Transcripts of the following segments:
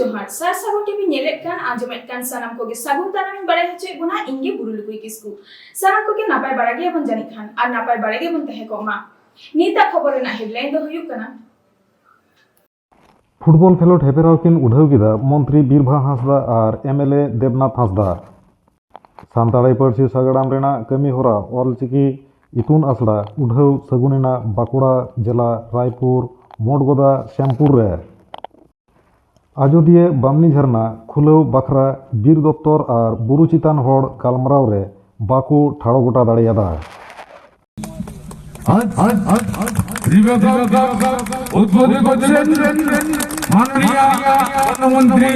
जोहार सार सागुन टीवी नेलेट कान आंजमेट कान सानाम कोगे सागुन तानामिन बारे होचे गुना इंगे बुरुलुकुई किसकु सानाम कोगे नापाय बारागे बन जानि खान आर नापाय बारागे बन तहे कोमा नीता खबर ना हेडलाइन दो हुयुक काना फुटबल खेलोट हेपेराव किन उठाव किदा मंत्री बीरभा हांसदा और एमएलए देवनाथ हांसदा सानताड़ी पार्सी सागड़ाम रेना कमी होरा ऑलचिकी इतुन आसड़ा उठाव सगुनेना बाकुड़ा जिला रायपुर मोटगोदा श्यामपुर रे आजोदिया बामनी झरना खुलाव बाखरा बीर दफ्तर और बुरु चितान होड़ गालमराव रे बाकू ठाड़ो गोटा दाड़ियादा उद्बोधन माननीय प्रधानमंत्री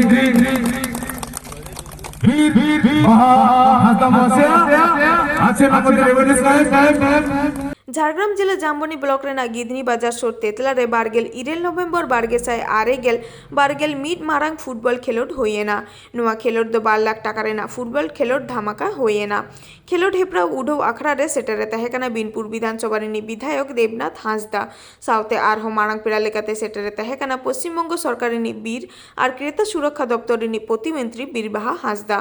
झारग्राम जिला जाम्बनी ब्लॉक रेना गिधनी बाजार सोर तेतला रे बारगेल 2 नवंबर बारगेसाय आरेगेल बारगेल मीट मारांग फुटबॉल खेलोट होयेना नुआ खेलोट दो 12 लाख टाका रेना फुटबॉल खेलोट धमाका होयेना खेलोट हेप्रा उडो आखड़ा रे सेटरे तहेकाना बिनपुर विधानसभा रेनी विधायक देवनाथ हांसदा साउते आरहो मारांग पेड़ा लेकाते सेटरे तहेकाना पश्चिम बंग सरकार रेनी बीर और क्रेता सुरक्षा दप्तर रेनी प्रतिमंत्री बीरबाहा हांसदा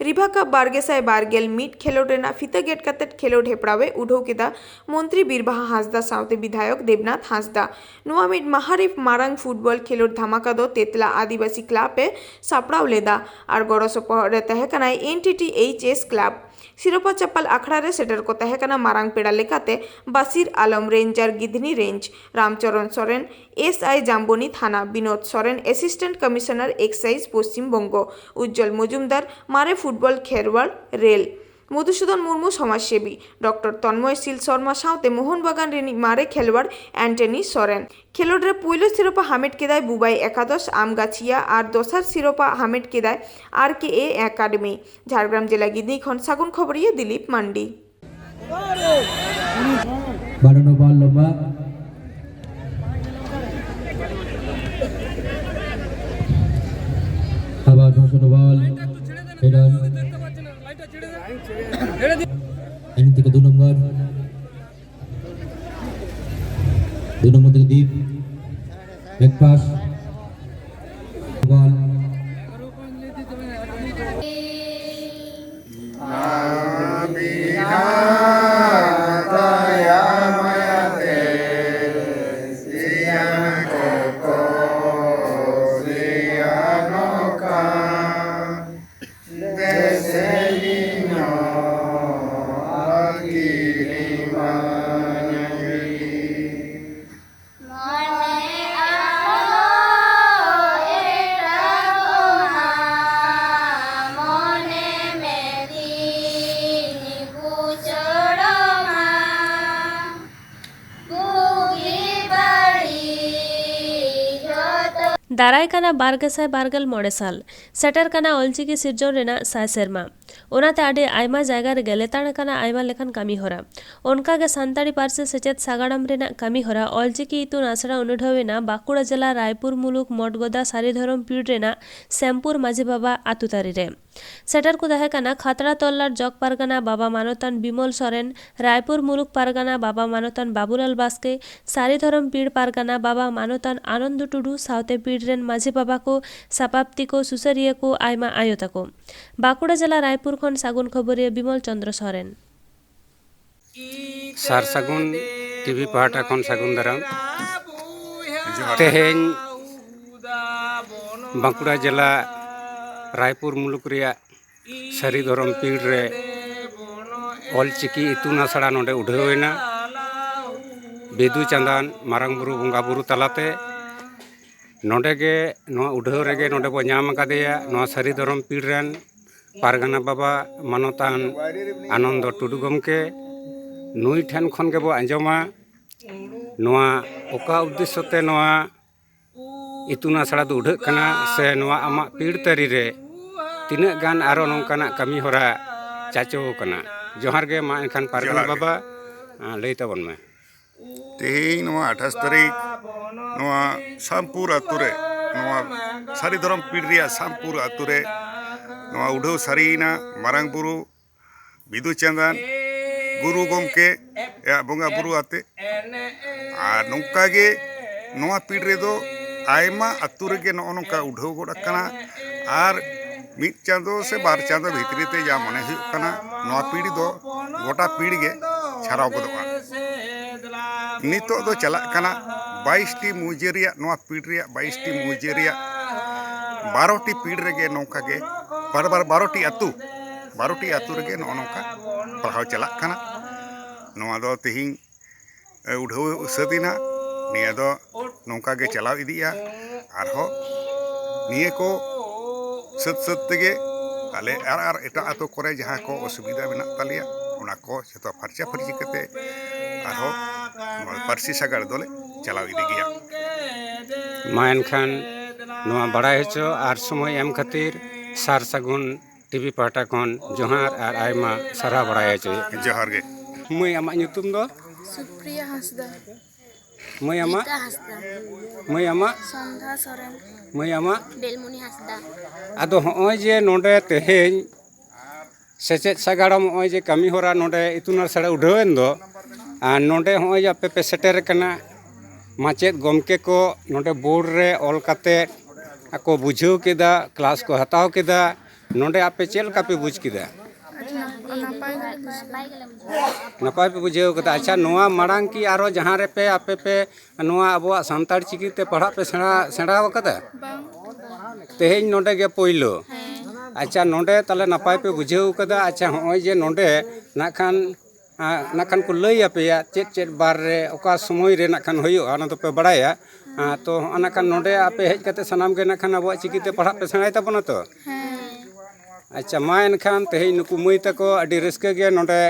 रिभाका बारगेसाय बारगेल मीट खेलोट रेना फिता गेट कातेट खेलोट हेपड़ावे उठो केदा मंत्री बीरबाहा हांसदा साउते विधायक देवनाथ हांसदा नुआ मीट महारिफ मारांग फुटबॉल खेलोट धमाका दो तेतला आदिवासी क्लाबे सापड़ाव लेदा और गड़ो सपहरे तहेकाना NTTHS क्लाब सिरोपा चप्पल आखड़ा रे सेटर को तहेकाना मारांग पेड़ा लेकाते Basir Alam ranger Gidhni range Ramcharan Soren SI Jamboni थाना Vinod Soren assistant commissioner excise Paschim Banga Ujjwal Majumdar मारे फुटबॉल खेरवाड़ रेल मधुसूदन मुर्मू समाजसेवी डॉक्टर तन्मयशील शर्मा साउते मोहनबागान रेनी मारे खेलवाड़ एंटनी सोरेन खेलोड रे पुइलो सिरोपा हामेट केदाय बुबाई एकादश आमगाछिया और दोसार सिरोपा हामेट केदाय RKA एकाडेमी झारग्राम जिला गिधनी खन सागुन खबरिया दिलीप मांडी ini 2 nomor deep back pass ball दाराय काना बारगेसाय बारगेल मोड़े साल सेटर काना ऑलचिकी सिरजन रेना साय सेरमा ओनाते आडे आयमा जायगा रे गेलेताण काना आयमा लेखान कामी होरा ओनका गे सानताड़ी पार्से सेचेत सागाड़ाम रेना कामी होरा ऑलचिकी इतुन आसड़ा उनुढवेना बाकुड़ा जिला रायपुर मुलुक मोटगोदा सारीधरम पीड़ रेना श्यामपुर माझी बाबा आतुतारी रे सेटर को दहे काना खातड़ा तल्लार जग पारगाना बाबा मानतान बिमल सोरेन रायपुर मुलुक पारगाना बाबा मानतान बाबुलाल बास्के सारीधरम पीड़ पारगाना बाबा मानतान आनंद टुडू साउते पीड़ रेन माझी बाबा को सापाप्ति को सुसरिया को आयमा आयोता को बाकुड़ा जिला रायपुर खन सागुन खबरिया बिमल चंद्र सोरेन सार सागुन टीवी पाहाटा खन सागुन दाराम तेहेन बांकुड़ा जिला रायपुर मुलुक रिया सारी धरम पीड़ रे ऑलचिकी इतुन आसड़ा नोडे उठावेना बेदू चांदान मारांग बुरु बंगा बुरु तलाते नोडे गे नोआ उठाव रेगे नोडे बो नाम कादेया नोआ सारी धरम पीड़ रेन पारगाना बाबा मानतान आनंद टुडू गमके नुई ठेन खन के बो आंजमा नोआ ओका उद्देश्यते नोआ इतुन आसड़ा दो उठाग कना से नोआ आमा पीड़ तरी रे तीना गान आरो नोंकाना कमी होरा चाचो कना जोहार गे मा एखान पारगाना बाबा लई ताबन में तेहें नोआ 28 तारीख नोआ श्यामपुर आतुरे नोआ सारी धरम पीड़ रिया श्यामपुर आतुरे नोआ उठाव सारीना मारांग बुरु बिदु चांदान गुरु गमके या बंगा बुरु आते और नौका गे नोआ पीड़ रे दो आयमा अतु रेगे नोका उठाव गोड़ आकाना और मिद चाँदो से बार चाँदो भितरी ते जा मने हुयुग काना नोआ पीढ़ी दो गोटा पीढ़ी गे छाराव गोदोगा नितो दो चलाग काना 22 टी मुजे रिया नोआ पीढ़ी रिया 22 टी मुजे रिया 12 टी पीढ़ी रेगे नोका गे बार 12 टी अतु रेगे नोका पढ़ाव चलाग काना नोआ दो तिहिं उठाव सादिना निया दो नोका गे चलाव इदिया आरहो निया को सत तेगे आले आर एटा आतो करे जहाँ को असुविधा मेना तालिया ओना को जतो फर्चा फर्ची कते आरहो पारसी सागार दोले चलाव इदि गिया मा एनखान नोआ बड़ाय हचो आर समय एम खातिर सार सागुन टीवी पाटा खन जोहार आर आयमा सारा बड़ाय हचो जोहार गे मुई आमा nyutum do सुप्रिया हांसदा मुई आमा नीता हांसदा मुई आमा संध्या सोरेन मुई आमा बेलमुनी हांसदा आदो होय जे नोंडे तेहेñ सेचेद सागाड़म होय जे कमी होरा नोंडे इतुन आसड़ा उठावेन दो आर नोंडे होय जे आपे पे सेटेर कना माचेद गमके को नोंडे बोर्ड रे ऑल काते ako बुझाव केदा क्लास को हताव केदा नोंडे आपे चेल का पे बुझ केदा नपाय पे बुझाव केदा अच्छा नोआ मारांग की आरो जहां रे पे आपे पे नोआ अबवा सांताड़ चिकी ते पढ़ा पे सेड़ा वकदा तेहेñ नोंडे गे पोइलो अच्छा नोंडे ताले नपाय पे बुझाव केदा अच्छा होय जे नोंडे नाखान को लई आपेया चेद बार रे ओका समय रे नाखान होयो आना तो पे बड़ाया तो अनाखान नोंडे आपे हेज कते सनाम गे नाखान अबवा चिकी ते पढ़ा पे सेड़ाय ताबोना तो अच्छा मा एनखान तेहेñ नुकु मई तको अडी रस्के गे नोंडे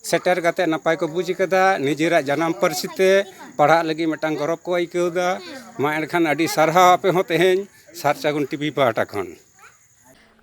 सेटर कते नपाय को बुझ केदा निजेरा जनाम पारसी ते पढ़ा लगी मिटांग गौरव को आइकाउदा मा एनखान अडी सारहाव आपे हो तेहेñ सार सागुन टीवी पाटा खन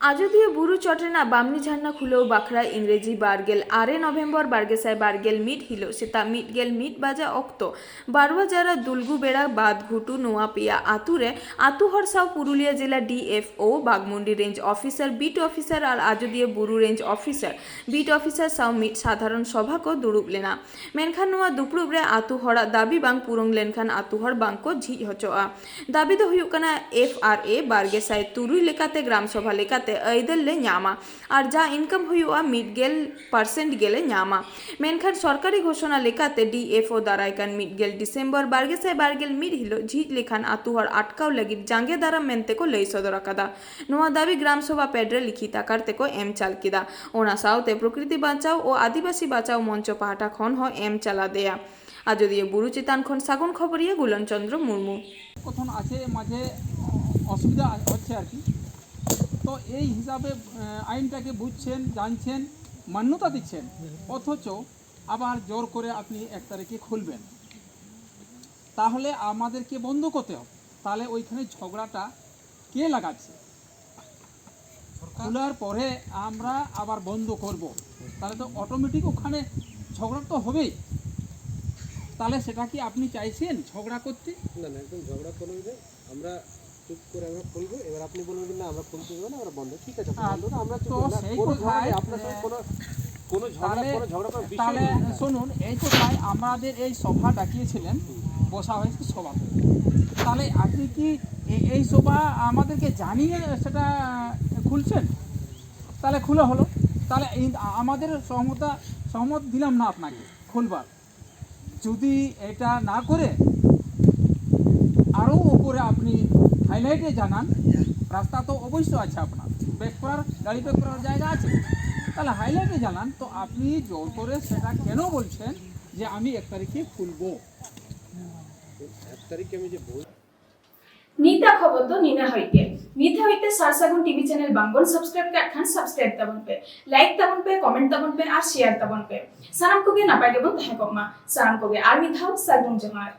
आजोदिया बुरु चटरेना बामनी झारना खुलो बाखरा इंग्रेजी बारगेल 8 नवेम्बर बारगेसाय बारगेल मिट हिलो सेता मिटगेल मिट बाजा अक्तो बारवा जारा दुलगु बेड़ा बाद घुटू नोआ पिया आतुरे आतु हर साव पुरुलिया जिला DFO Baghmundi range officer beat officer और Ajodhya Buru range officer beat officer साव मिट साधारण सभा को दुड़ुब लेना मेनखान नोआ दुपड़ुब रे आतु हड़ा दाबी बांग पुरंग लेनखान आतु हड़ बांग को झिज हचोआ दाबी दो हुयुग कना FRA बारगेसाय तुरुई लेकाते ग्राम सभा लेकाते ऐदल ले न्यामा और जा इनकम हुआ 1% गेले न्यामा मेनखान सरकारी घोषणा लेकाते DFO दारायकान 1 डिसेम्बर बारगेसाय बारगेल मिड हिलो झिज लेखान आतुहर आटकाव लगी जांगे दारा मेनते को लई सदर आकादा नोआ दाबी ग्राम सभा पेड्रे लिखित आकार ते को एम चाल किदा ओना साउते प्रकृति बाँचाओ और आदिवासी बाँचाओ मंच पाहाटा खन हो एम चाला देया आजोदिया बुरु चितान खन सागुन खबरिया गुलन चंद्र मुर्मू कथन आछे माझे असुविधा হচ্ছে আর কি তো এই হিসাবে আইনটাকে বুঝছেন জানছেন মান্যতা দিচ্ছেন অথচ আবার জোর করে আপনি 1 তারিখে খুলবেন তাহলে আমাদেরকে বন্ধ করতে হবে তাহলে ওইখানে ঝগড়াটা কে লাগাচ্ছে খোলার পরে আমরা আবার বন্ধ করব তাহলে তো অটোমেটিক ওখানে ঝগড়া তো হবেই তাহলে সেটা কি আপনি চাইছেন ঝগড়া করতে না না একদম ঝগড়া করব না আমরা চুপ করে আমরা খুলবো এবার আপনি বলবেন না আমরা খুলতে দেব না আমরা বন্ধ ঠিক আছে বন্ধ না আমরা তো সেই কথাই আপনার সাথে কোনো ঝগড়া করার বিষয় তাহলে শুনুন এই কথাই আমাদের এই সভা ডাকিয়েছিলেন বসা হয়েছে সভা তাহলে আপনি কি এই সভা আমাদেরকে জানিয়ে সেটা খুলছেন তাহলে খুলে হলো তাহলে আমাদের সহমত দিলাম না আপনাকে খুলবার যদি এটা না করে আরও উপরে আপনি হাইলাইটে জানান রাস্তা তো অবশ্যই আছে আপনার ব্যাক করার গাড়ি ব্যাক করার জায়গা আছে তাহলে হাইলাইটে জানান তো আপনি জোর করে সেটা কেন বলছেন যে আমি 1 তারিখে খুলবো 1 তারিখে আমি যে বল नीता खबर तो नीना होइते सारसागुन टीवी चैनल बांगबन सब्सक्राइब का खान सब्सक्राइब तबन पे लाइक तबन पे कमेंट तबन पे और शेयर तबन पे सानाम को गे नापाय गेबन तहे कोमा सानाम को गे आर मिथाव सागुन जोहार।